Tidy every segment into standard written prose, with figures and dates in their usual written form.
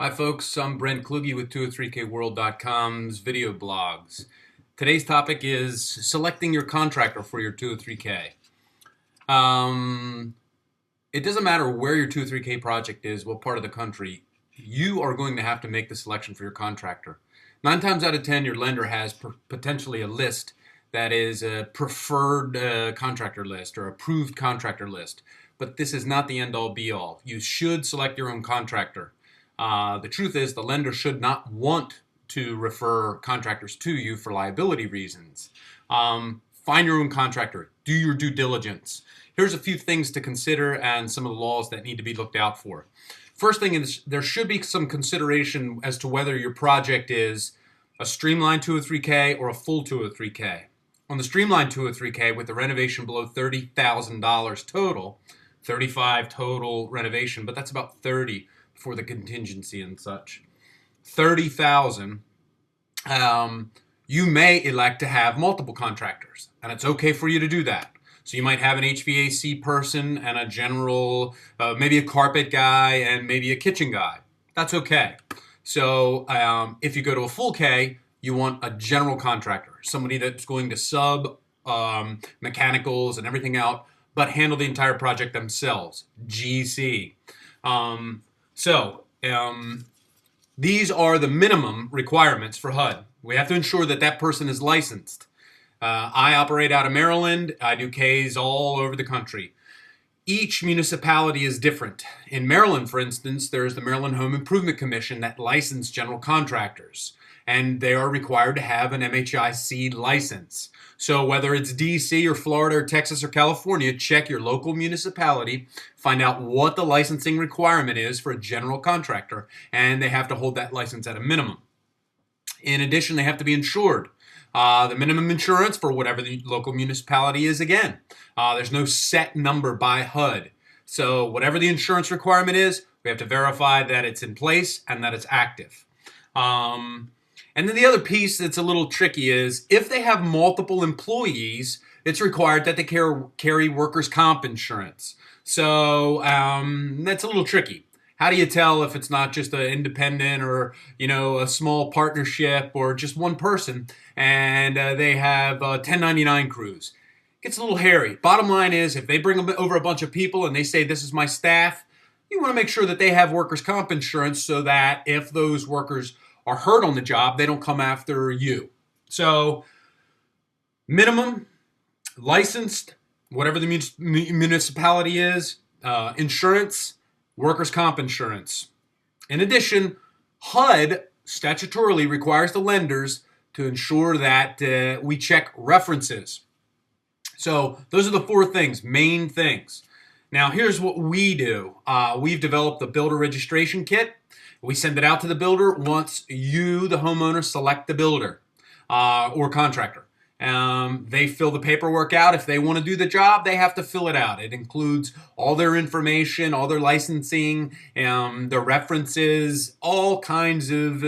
Hi folks, I'm Brent Kluge with 203kworld.com's video blogs. Today's topic is selecting your contractor for your 203k. It doesn't matter where your 203k project is, what part of the country, you are going to have to make the selection for your contractor. 9 times out of 10, your lender has potentially a list that is a preferred contractor list or approved contractor list. But this is not the end-all be-all. You should select your own contractor. The truth is the lender should not want to refer contractors to you for liability reasons. Find your own contractor. Do your due diligence. Here's a few things to consider and some of the laws that need to be looked out for. First thing is there should be some consideration as to whether your project is a streamlined 203k or a full 203k. On the streamlined 203k with the renovation below $30,000 total, 35 total renovation, but that's about 30 for the contingency and such. 30,000, you may elect to have multiple contractors, and it's okay for you to do that. So you might have an HVAC person and a general, maybe a carpet guy and maybe a kitchen guy. That's okay. So if you go to a full K, you want a general contractor, somebody that's going to sub mechanicals and everything out, but handle the entire project themselves, GC. These are the minimum requirements for HUD. We have to ensure that that person is licensed. I operate out of Maryland. I do Ks all over the country. Each municipality is different. In Maryland, for instance, there's the Maryland Home Improvement Commission that licenses general contractors, and they are required to have an MHIC license. So whether it's DC or Florida or Texas or California, check your local municipality, find out what the licensing requirement is for a general contractor, and they have to hold that license at a minimum. In addition, they have to be insured. The minimum insurance for whatever the local municipality is, again. There's no set number by HUD. So whatever the insurance requirement is, we have to verify that it's in place and that it's active. And then the other piece that's a little tricky is if they have multiple employees, it's required that they carry workers' comp insurance. So that's a little tricky. How do you tell if it's not just an independent or, a small partnership or just one person and they have 1099 crews? It gets a little hairy. Bottom line is if they bring over a bunch of people and they say this is my staff, you want to make sure that they have workers' comp insurance so that if those workers are hurt on the job, they don't come after you. So minimum, licensed, whatever the municipality is, insurance, workers' comp insurance. In addition, HUD statutorily requires the lenders to ensure that we check references. So those are the 4 things, main things. Now here's what we do. We've developed the builder registration kit. We send it out to the builder once you, the homeowner, select the builder or contractor. They fill the paperwork out. If they want to do the job, they have to fill it out. It includes all their information, all their licensing, their references, all kinds of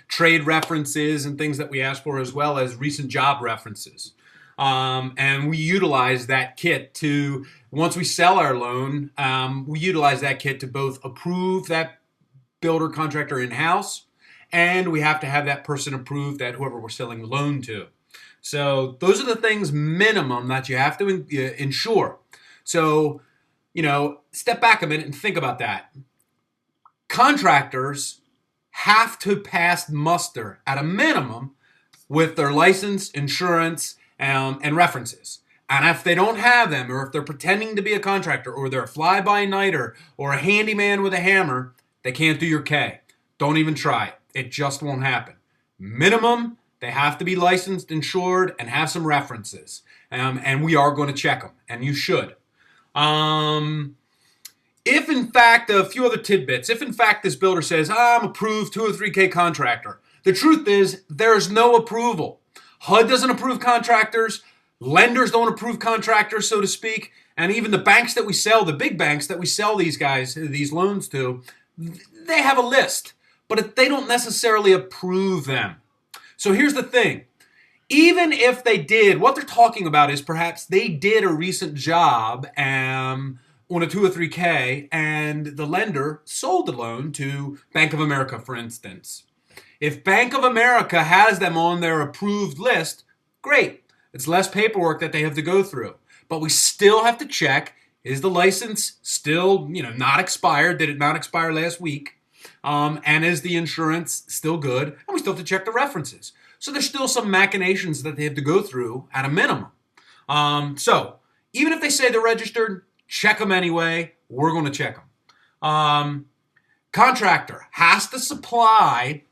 trade references and things that we ask for, as well as recent job references. And we utilize that kit to, once we sell our loan, we utilize that kit to both approve that builder contractor in-house, and we have to have that person approved that whoever we're selling the loan to. So those are the things minimum that you have to ensure. So, step back a minute and think about that. Contractors have to pass muster at a minimum with their license, insurance, and references. And if they don't have them, or if they're pretending to be a contractor, or they're a fly-by-nighter, or a handyman with a hammer, they can't do your K. Don't even try it. It just won't happen. Minimum, they have to be licensed, insured, and have some references. And we are going to check them, and you should. If in fact, a few other tidbits, if in fact this builder says, I'm approved 203k contractor, the truth is there's no approval. HUD doesn't approve contractors. Lenders don't approve contractors, so to speak. And even the banks that we sell, the big banks that we sell these loans to, they have a list, but they don't necessarily approve them. So here's the thing. Even if they did, what they're talking about is perhaps they did a recent job on a 203K and the lender sold the loan to Bank of America, for instance. If Bank of America has them on their approved list, great. It's less paperwork that they have to go through. But we still have to check, is the license still, not expired? Did it not expire last week? And is the insurance still good? And we still have to check the references. So there's still some machinations that they have to go through at a minimum. So even if they say they're registered, check them anyway. We're going to check them. Contractor has to supply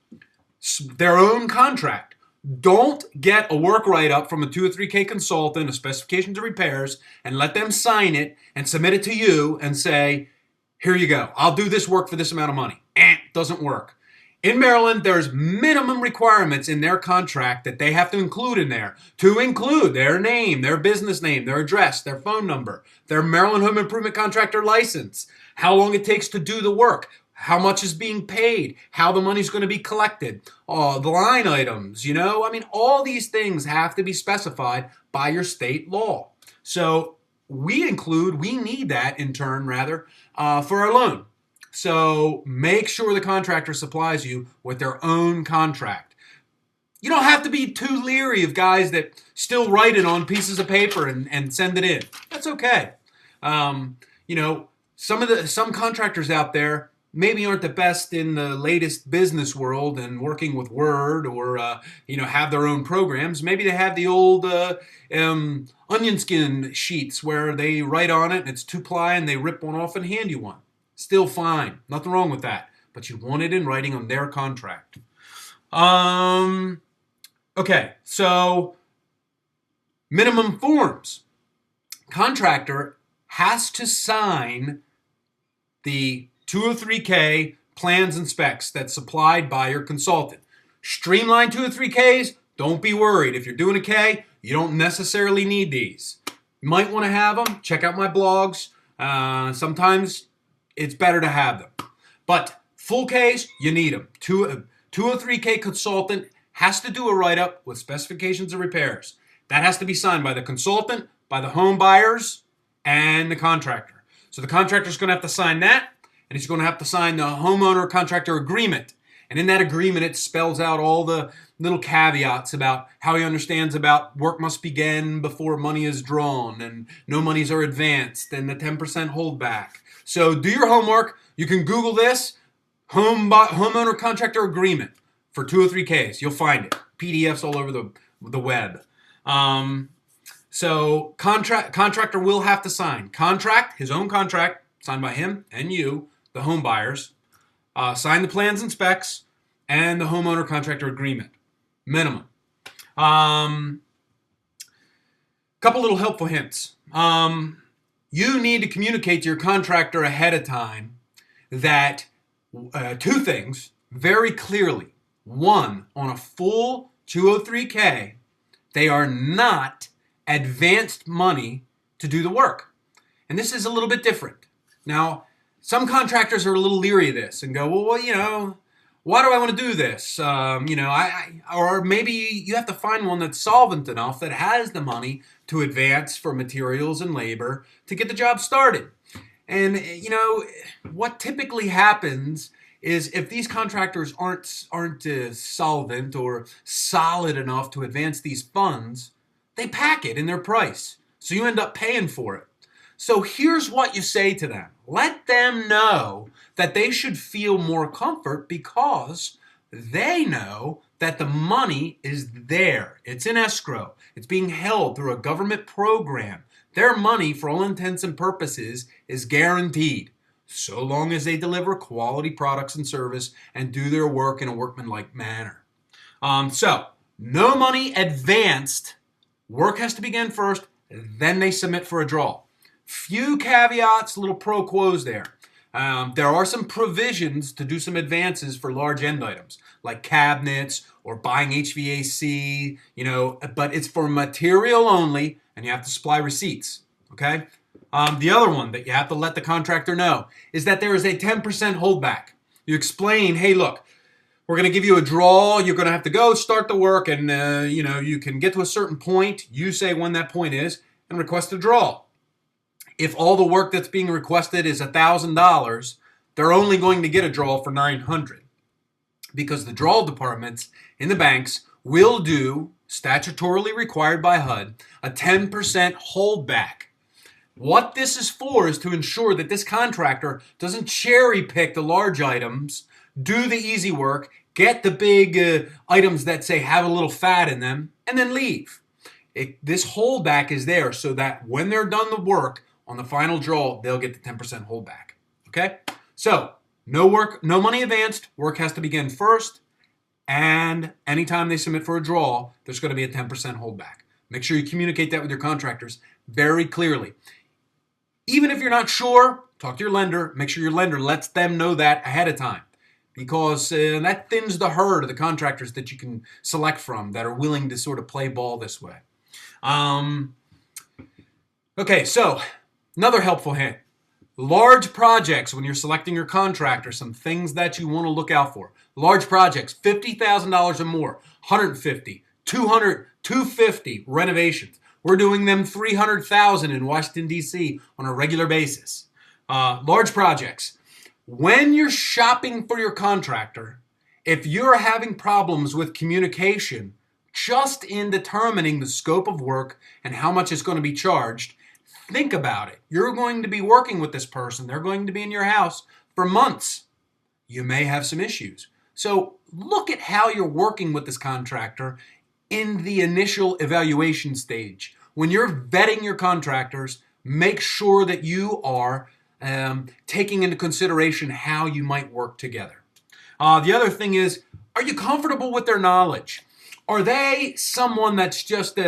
their own contract. Don't get a work write-up from a 203K consultant, a specifications of repairs, and let them sign it and submit it to you and say, here you go. I'll do this work for this amount of money. Doesn't work. In Maryland, there's minimum requirements in their contract that they have to include in there. To include their name, their business name, their address, their phone number, their Maryland Home Improvement Contractor license, how long it takes to do the work, how much is being paid, how the money's going to be collected, the line items, all these things have to be specified by your state law. So we need that in turn, for our loan. So make sure the contractor supplies you with their own contract. You don't have to be too leery of guys that still write it on pieces of paper and send it in. That's okay. Some contractors out there maybe aren't the best in the latest business world and working with Word or, have their own programs. Maybe they have the old onion skin sheets where they write on it and it's 2-ply and they rip one off and hand you one. Still fine. Nothing wrong with that. But you want it in writing on their contract. Okay, so minimum forms. Contractor has to sign the 203K plans and specs that's supplied by your consultant. Streamlined 203Ks, don't be worried. If you're doing a K, you don't necessarily need these. You might want to have them. Check out my blogs. Sometimes it's better to have them. But full Ks, you need them. 203K consultant has to do a write-up with specifications of repairs. That has to be signed by the consultant, by the home buyers, and the contractor. So the contractor's going to have to sign that, and he's going to have to sign the homeowner contractor agreement. And in that agreement, it spells out all the little caveats about how he understands about work must begin before money is drawn, and no monies are advanced, and the 10% holdback. So do your homework. You can Google this, homeowner contractor agreement for 203Ks. You'll find it. PDFs all over the web. So contractor will have to sign. His own contract, signed by him and you, the home buyers. Sign the plans and specs and the homeowner contractor agreement. Minimum. Couple little helpful hints. You need to communicate to your contractor ahead of time that two things very clearly. One, on a full 203K, they are not advanced money to do the work. And this is a little bit different. Now, some contractors are a little leery of this and go, well, why do I want to do this? Or maybe you have to find one that's solvent enough that has the money to advance for materials and labor to get the job started. And, what typically happens is if these contractors aren't solvent or solid enough to advance these funds, they pack it in their price. So you end up paying for it. So here's what you say to them. Let them know that they should feel more comfort because they know that the money is there. It's in escrow. It's being held through a government program. Their money, for all intents and purposes, is guaranteed, so long as they deliver quality products and service and do their work in a workmanlike manner. So, no money advanced. Work has to begin first, then they submit for a draw. Few caveats, little pro quos there. There are some provisions to do some advances for large end items, like cabinets or buying HVAC, but it's for material only, and you have to supply receipts, okay? The other one that you have to let the contractor know is that there is a 10% holdback. You explain, hey, look, we're going to give you a draw. You're going to have to go start the work, and, you can get to a certain point. You say when that point is and request a draw. If all the work that's being requested is $1,000, they're only going to get a draw for $900, because the draw departments in the banks will do, statutorily required by HUD, a 10% holdback. What this is for is to ensure that this contractor doesn't cherry pick the large items, do the easy work, get the big items that say have a little fat in them, and then leave. This holdback is there so that when they're done the work on the final draw, they'll get the 10% holdback. Okay? So, no work, no money advanced. Work has to begin first. And anytime they submit for a draw, there's going to be a 10% holdback. Make sure you communicate that with your contractors very clearly. Even if you're not sure, talk to your lender. Make sure your lender lets them know that ahead of time, because that thins the herd of the contractors that you can select from that are willing to sort of play ball this way. Okay, so another helpful hint. Large projects, when you're selecting your contractor, some things that you want to look out for. Large projects, $50,000 or more, $150,000, $200,000, $250,000 renovations. We're doing them $300,000 in Washington, D.C. on a regular basis. Large projects. When you're shopping for your contractor, if you're having problems with communication just in determining the scope of work and how much is going to be charged, think about it. You're going to be working with this person. They're going to be in your house for months. You may have some issues. So look at how you're working with this contractor in the initial evaluation stage. When you're vetting your contractors, make sure that you are taking into consideration how you might work together. The other thing is, are you comfortable with their knowledge? Are they someone that's just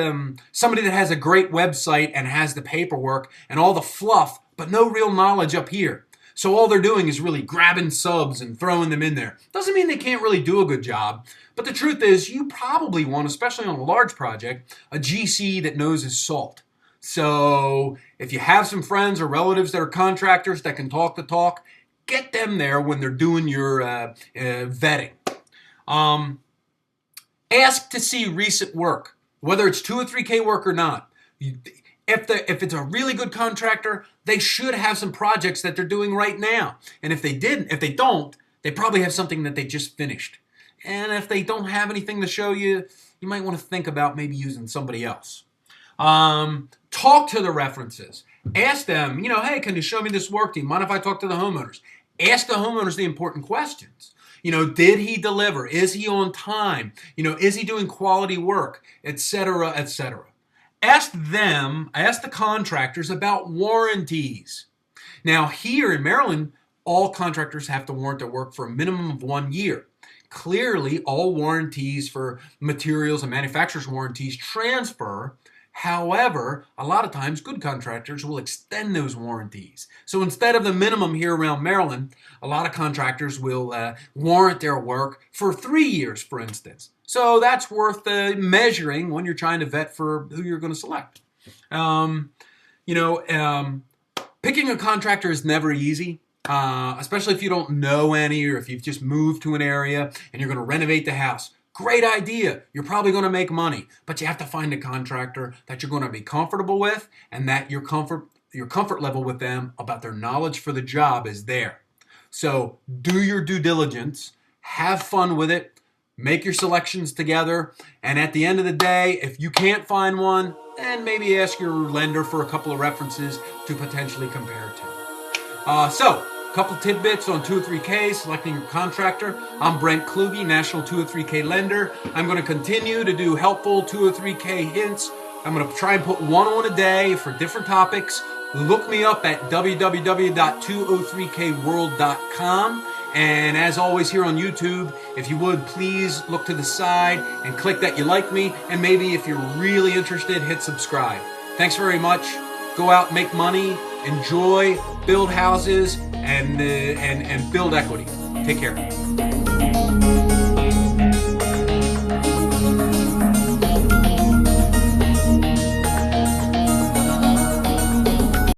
somebody that has a great website and has the paperwork and all the fluff, but no real knowledge up here? So all they're doing is really grabbing subs and throwing them in there. Doesn't mean they can't really do a good job, but the truth is you probably want, especially on a large project, a GC that knows his salt. So if you have some friends or relatives that are contractors that can talk the talk, get them there when they're doing your vetting. Ask to see recent work, whether it's 2 or 3K work or not. If it's a really good contractor, they should have some projects that they're doing right now. And if they don't, they probably have something that they just finished. And if they don't have anything to show you, you might want to think about maybe using somebody else. Talk to the references. Ask them, hey, can you show me this work? Do you mind if I talk to the homeowners? Ask the homeowners the important questions. Did he deliver? Is he on time? Is he doing quality work? Etc., etc. Ask the contractors about warranties. Now, here in Maryland, all contractors have to warrant their work for a minimum of 1 year. Clearly, all warranties for materials and manufacturer's warranties transfer. However, a lot of times good contractors will extend those warranties. So instead of the minimum here around Maryland, a lot of contractors will warrant their work for 3 years, for instance. So that's worth measuring when you're trying to vet for who you're going to select. Picking a contractor is never easy, especially if you don't know any or if you've just moved to an area and you're going to renovate the house. Great idea. You're probably going to make money, but you have to find a contractor that you're going to be comfortable with and that your comfort level with them about their knowledge for the job is there. So do your due diligence, have fun with it, make your selections together, and at the end of the day, if you can't find one, then maybe ask your lender for a couple of references to potentially compare to. So, a couple tidbits on 203K, selecting your contractor. I'm Brent Kluge, National 203K Lender. I'm going to continue to do helpful 203K hints. I'm going to try and put one on a day for different topics. Look me up at www.203kworld.com. And as always here on YouTube, if you would, please look to the side and click that you like me. And maybe if you're really interested, hit subscribe. Thanks very much. Go out, make money, enjoy, build houses, and build equity. Take care.